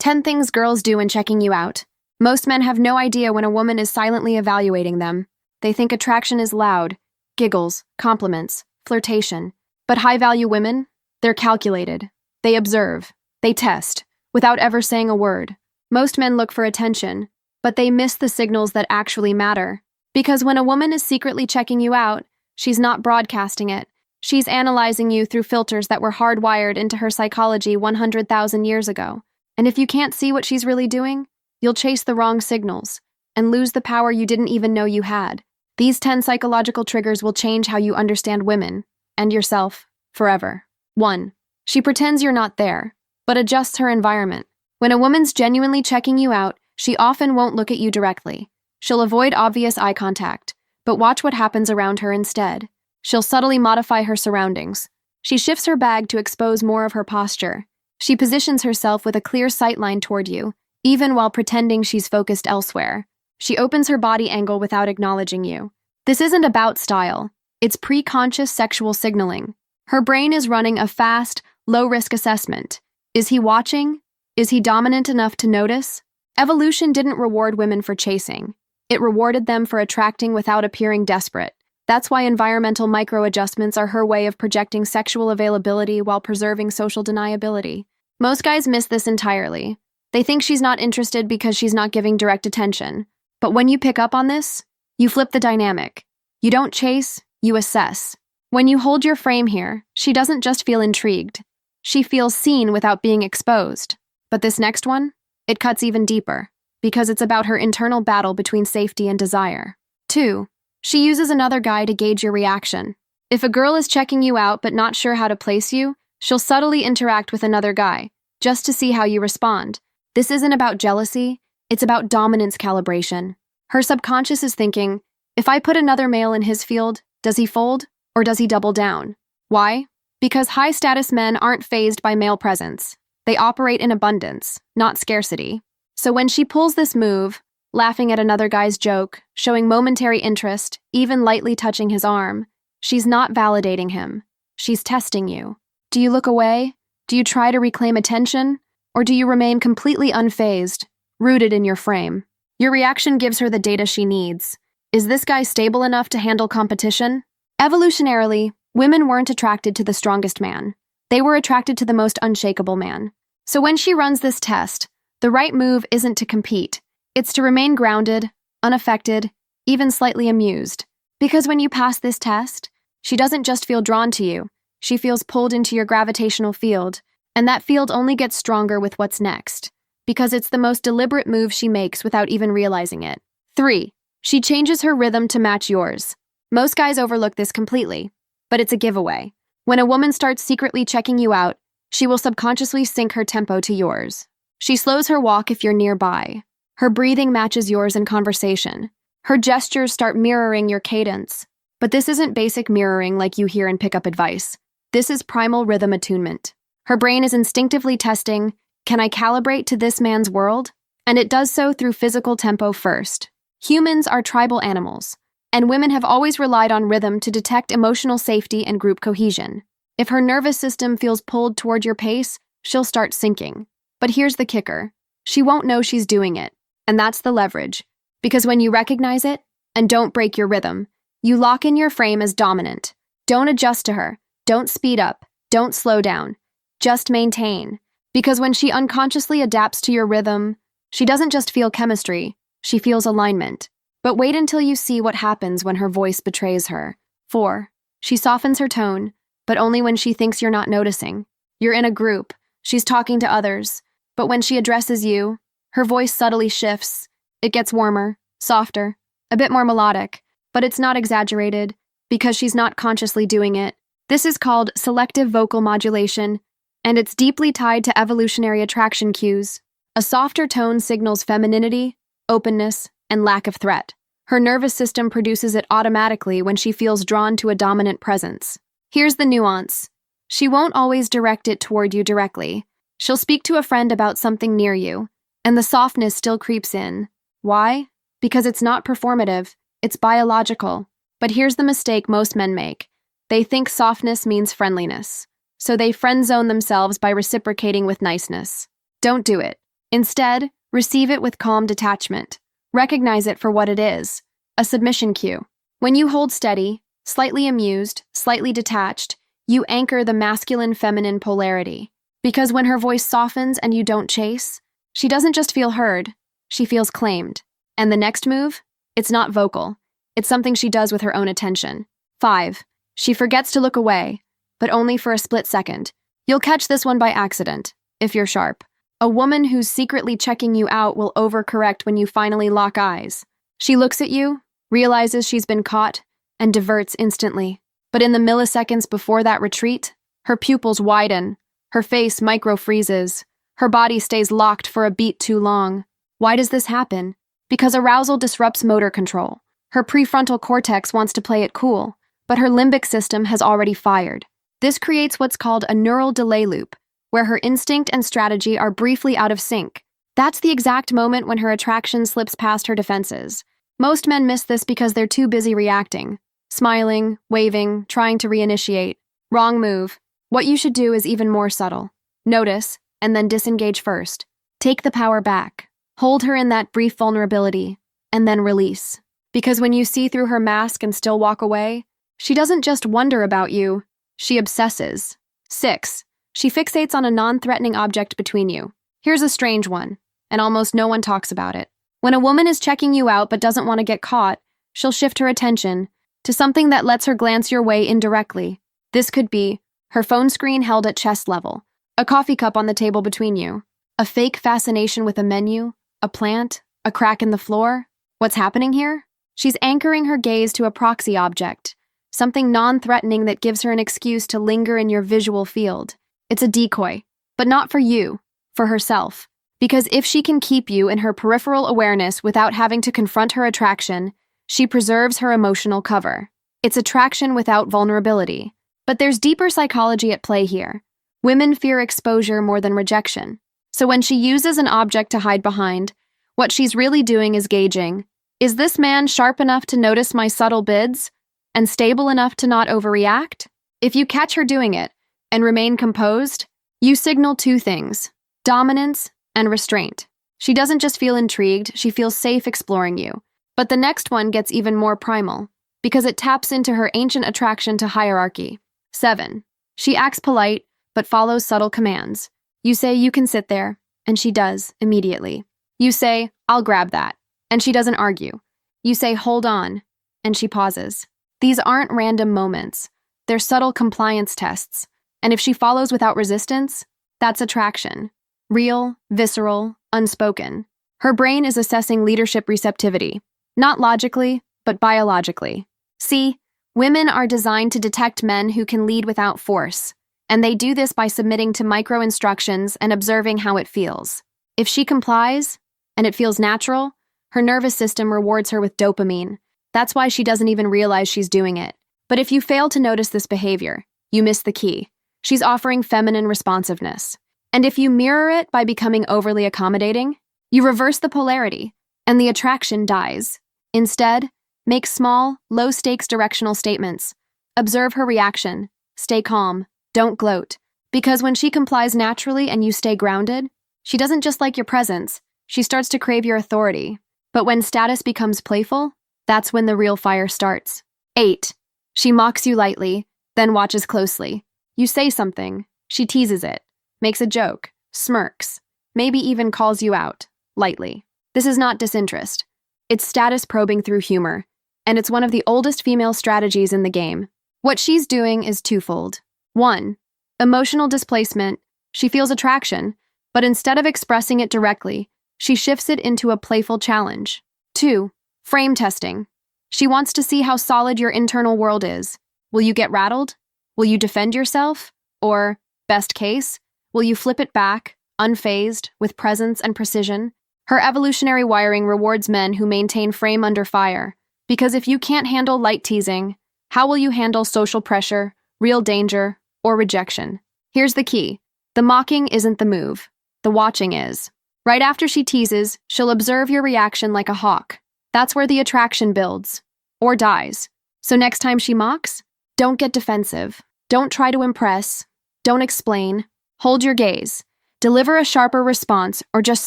10 things girls do when checking you out. Most men have no idea when a woman is silently evaluating them. They think attraction is loud, giggles, compliments, flirtation. But high-value women? They're calculated. They observe. They test, without ever saying a word. Most men look for attention, but they miss the signals that actually matter. Because when a woman is secretly checking you out, she's not broadcasting it. She's analyzing you through filters that were hardwired into her psychology 100,000 years ago. And if you can't see what she's really doing, you'll chase the wrong signals and lose the power you didn't even know you had. These 10 psychological triggers will change how you understand women and yourself forever. 1. She pretends you're not there, but adjusts her environment. When a woman's genuinely checking you out, she often won't look at you directly. She'll avoid obvious eye contact, but watch what happens around her instead. She'll subtly modify her surroundings. She shifts her bag to expose more of her posture. She positions herself with a clear sightline toward you, even while pretending she's focused elsewhere. She opens her body angle without acknowledging you. This isn't about style. It's pre-conscious sexual signaling. Her brain is running a fast, low-risk assessment. Is he watching? Is he dominant enough to notice? Evolution didn't reward women for chasing. It rewarded them for attracting without appearing desperate. That's why environmental micro-adjustments are her way of projecting sexual availability while preserving social deniability. Most guys miss this entirely. They think she's not interested because she's not giving direct attention. But when you pick up on this, you flip the dynamic. You don't chase, you assess. When you hold your frame here, she doesn't just feel intrigued. She feels seen without being exposed. But this next one? It cuts even deeper, because it's about her internal battle between safety and desire. 2. She uses another guy to gauge your reaction. If a girl is checking you out but not sure how to place you, she'll subtly interact with another guy, just to see how you respond. This isn't about jealousy, it's about dominance calibration. Her subconscious is thinking, if I put another male in his field, does he fold, or does he double down? Why? Because high-status men aren't fazed by male presence. They operate in abundance, not scarcity. So when she pulls this move, laughing at another guy's joke, showing momentary interest, even lightly touching his arm, she's not validating him. She's testing you. Do you look away? Do you try to reclaim attention? Or do you remain completely unfazed, rooted in your frame? Your reaction gives her the data she needs. Is this guy stable enough to handle competition? Evolutionarily, women weren't attracted to the strongest man. They were attracted to the most unshakable man. So when she runs this test, the right move isn't to compete. It's to remain grounded, unaffected, even slightly amused. Because when you pass this test, she doesn't just feel drawn to you. She feels pulled into your gravitational field, and that field only gets stronger with what's next, because it's the most deliberate move she makes without even realizing it. 3. She changes her rhythm to match yours. Most guys overlook this completely, but it's a giveaway. When a woman starts secretly checking you out, she will subconsciously sync her tempo to yours. She slows her walk if you're nearby. Her breathing matches yours in conversation. Her gestures start mirroring your cadence. But this isn't basic mirroring like you hear in pickup advice. This is primal rhythm attunement. Her brain is instinctively testing, can I calibrate to this man's world? And it does so through physical tempo first. Humans are tribal animals, and women have always relied on rhythm to detect emotional safety and group cohesion. If her nervous system feels pulled toward your pace, she'll start syncing. But here's the kicker. She won't know she's doing it, and that's the leverage. Because when you recognize it, and don't break your rhythm, you lock in your frame as dominant. Don't adjust to her. Don't speed up. Don't slow down. Just maintain. Because when she unconsciously adapts to your rhythm, she doesn't just feel chemistry, she feels alignment. But wait until you see what happens when her voice betrays her. 4. She softens her tone, but only when she thinks you're not noticing. You're in a group. She's talking to others. But when she addresses you, her voice subtly shifts. It gets warmer, softer, a bit more melodic, but it's not exaggerated because she's not consciously doing it. This is called selective vocal modulation, and it's deeply tied to evolutionary attraction cues. A softer tone signals femininity, openness, and lack of threat. Her nervous system produces it automatically when she feels drawn to a dominant presence. Here's the nuance. She won't always direct it toward you directly. She'll speak to a friend about something near you, and the softness still creeps in. Why? Because it's not performative, it's biological. But here's the mistake most men make. They think softness means friendliness, so they friend zone themselves by reciprocating with niceness. Don't do it. Instead, receive it with calm detachment. Recognize it for what it is, a submission cue. When you hold steady, slightly amused, slightly detached, you anchor the masculine-feminine polarity. Because when her voice softens and you don't chase, she doesn't just feel heard, she feels claimed. And the next move? It's not vocal. It's something she does with her own attention. 5. She forgets to look away, but only for a split second. You'll catch this one by accident, if you're sharp. A woman who's secretly checking you out will overcorrect when you finally lock eyes. She looks at you, realizes she's been caught, and diverts instantly. But in the milliseconds before that retreat, her pupils widen, her face micro-freezes, her body stays locked for a beat too long. Why does this happen? Because arousal disrupts motor control. Her prefrontal cortex wants to play it cool, but her limbic system has already fired. This creates what's called a neural delay loop, where her instinct and strategy are briefly out of sync. That's the exact moment when her attraction slips past her defenses. Most men miss this because they're too busy reacting, smiling, waving, trying to reinitiate. Wrong move. What you should do is even more subtle. Notice, and then disengage first. Take the power back. Hold her in that brief vulnerability, and then release. Because when you see through her mask and still walk away, she doesn't just wonder about you, she obsesses. 6. She fixates on a non-threatening object between you. Here's a strange one, and almost no one talks about it. When a woman is checking you out but doesn't want to get caught, she'll shift her attention to something that lets her glance your way indirectly. This could be her phone screen held at chest level, a coffee cup on the table between you, a fake fascination with a menu, a plant, a crack in the floor. What's happening here? She's anchoring her gaze to a proxy object, something non-threatening that gives her an excuse to linger in your visual field. It's a decoy, but not for you, for herself. Because if she can keep you in her peripheral awareness without having to confront her attraction, she preserves her emotional cover. It's attraction without vulnerability. But there's deeper psychology at play here. Women fear exposure more than rejection. So when she uses an object to hide behind, what she's really doing is gauging, is this man sharp enough to notice my subtle bids and stable enough to not overreact? If you catch her doing it and remain composed, you signal two things: dominance and restraint. She doesn't just feel intrigued, she feels safe exploring you. But the next one gets even more primal, because it taps into her ancient attraction to hierarchy. 7. She acts polite, but follows subtle commands. You say you can sit there, and she does, immediately. You say, I'll grab that, and she doesn't argue. You say, hold on, and she pauses. These aren't random moments. They're subtle compliance tests. And if she follows without resistance, that's attraction. Real, visceral, unspoken. Her brain is assessing leadership receptivity, not logically, but biologically. See, women are designed to detect men who can lead without force, and they do this by submitting to micro-instructions and observing how it feels. If she complies, and it feels natural, her nervous system rewards her with dopamine. That's why she doesn't even realize she's doing it. But if you fail to notice this behavior, you miss the key. She's offering feminine responsiveness. And if you mirror it by becoming overly accommodating, you reverse the polarity, and the attraction dies. Instead, make small, low-stakes directional statements. Observe her reaction. Stay calm. Don't gloat. Because when she complies naturally and you stay grounded, she doesn't just like your presence, she starts to crave your authority. But when status becomes playful, that's when the real fire starts. 8. She mocks you lightly, then watches closely. You say something. She teases it, makes a joke, smirks, maybe even calls you out, lightly. This is not disinterest. It's status probing through humor, and it's one of the oldest female strategies in the game. What she's doing is twofold. 1. Emotional displacement. She feels attraction, but instead of expressing it directly, she shifts it into a playful challenge. 2. Frame testing. She wants to see how solid your internal world is. Will you get rattled? Will you defend yourself? Or, best case, will you flip it back, unfazed, with presence and precision? Her evolutionary wiring rewards men who maintain frame under fire, because if you can't handle light teasing, how will you handle social pressure, real danger, or rejection? Here's the key. The mocking isn't the move. The watching is. Right after she teases, she'll observe your reaction like a hawk. That's where the attraction builds, or dies. So next time she mocks, don't get defensive. Don't try to impress. Don't explain. Hold your gaze. Deliver a sharper response or just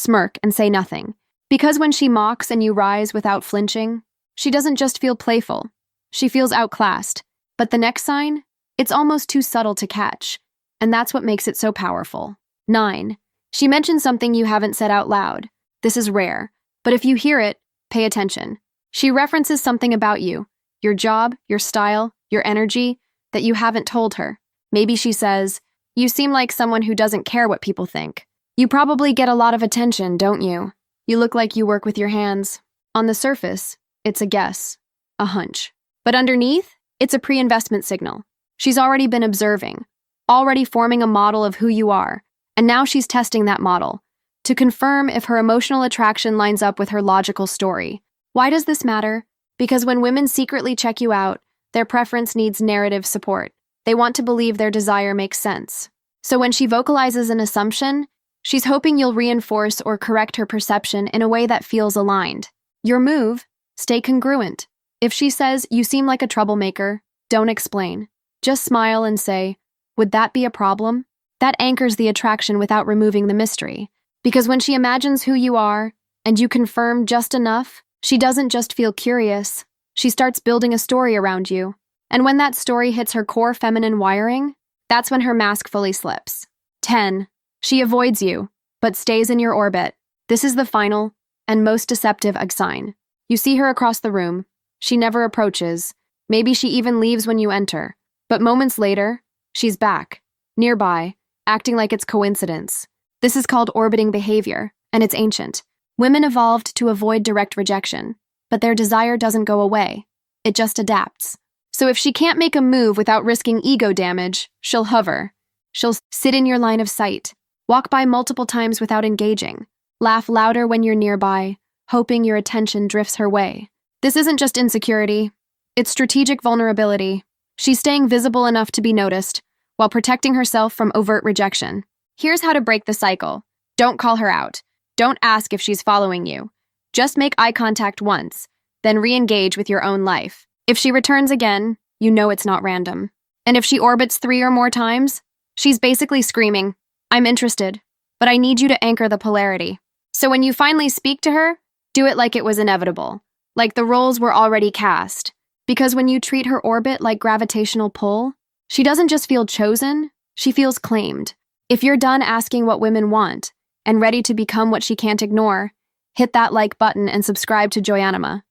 smirk and say nothing. Because when she mocks and you rise without flinching, she doesn't just feel playful, she feels outclassed. But the next sign? It's almost too subtle to catch, and that's what makes it so powerful. 9. She mentions something you haven't said out loud. This is rare, but if you hear it, pay attention. She references something about you, your job, your style, your energy, that you haven't told her. Maybe she says, "You seem like someone who doesn't care what people think. You probably get a lot of attention, don't you? You look like you work with your hands." On the surface, it's a guess, a hunch. But underneath, it's a pre-investment signal. She's already been observing, already forming a model of who you are, and now she's testing that model to confirm if her emotional attraction lines up with her logical story. Why does this matter? Because when women secretly check you out, their preference needs narrative support. They want to believe their desire makes sense. So when she vocalizes an assumption, she's hoping you'll reinforce or correct her perception in a way that feels aligned. Your move, stay congruent. If she says, "You seem like a troublemaker," don't explain. Just smile and say, "Would that be a problem?" That anchors the attraction without removing the mystery. Because when she imagines who you are, and you confirm just enough, she doesn't just feel curious. She starts building a story around you. And when that story hits her core feminine wiring, that's when her mask fully slips. 10. She avoids you, but stays in your orbit. This is the final and most deceptive sign. You see her across the room. She never approaches. Maybe she even leaves when you enter. But moments later, she's back, nearby, acting like it's coincidence. This is called orbiting behavior, and it's ancient. Women evolved to avoid direct rejection, but their desire doesn't go away. It just adapts. So if she can't make a move without risking ego damage, she'll hover. She'll sit in your line of sight, walk by multiple times without engaging, laugh louder when you're nearby, hoping your attention drifts her way. This isn't just insecurity, it's strategic vulnerability. She's staying visible enough to be noticed, while protecting herself from overt rejection. Here's how to break the cycle. Don't call her out. Don't ask if she's following you. Just make eye contact once, then re-engage with your own life. If she returns again, you know it's not random. And if she orbits 3 or more times, she's basically screaming, "I'm interested, but I need you to anchor the polarity." So when you finally speak to her, do it like it was inevitable, like the roles were already cast. Because when you treat her orbit like gravitational pull, she doesn't just feel chosen, she feels claimed. If you're done asking what women want and ready to become what she can't ignore, hit that like button and subscribe to Joyanima.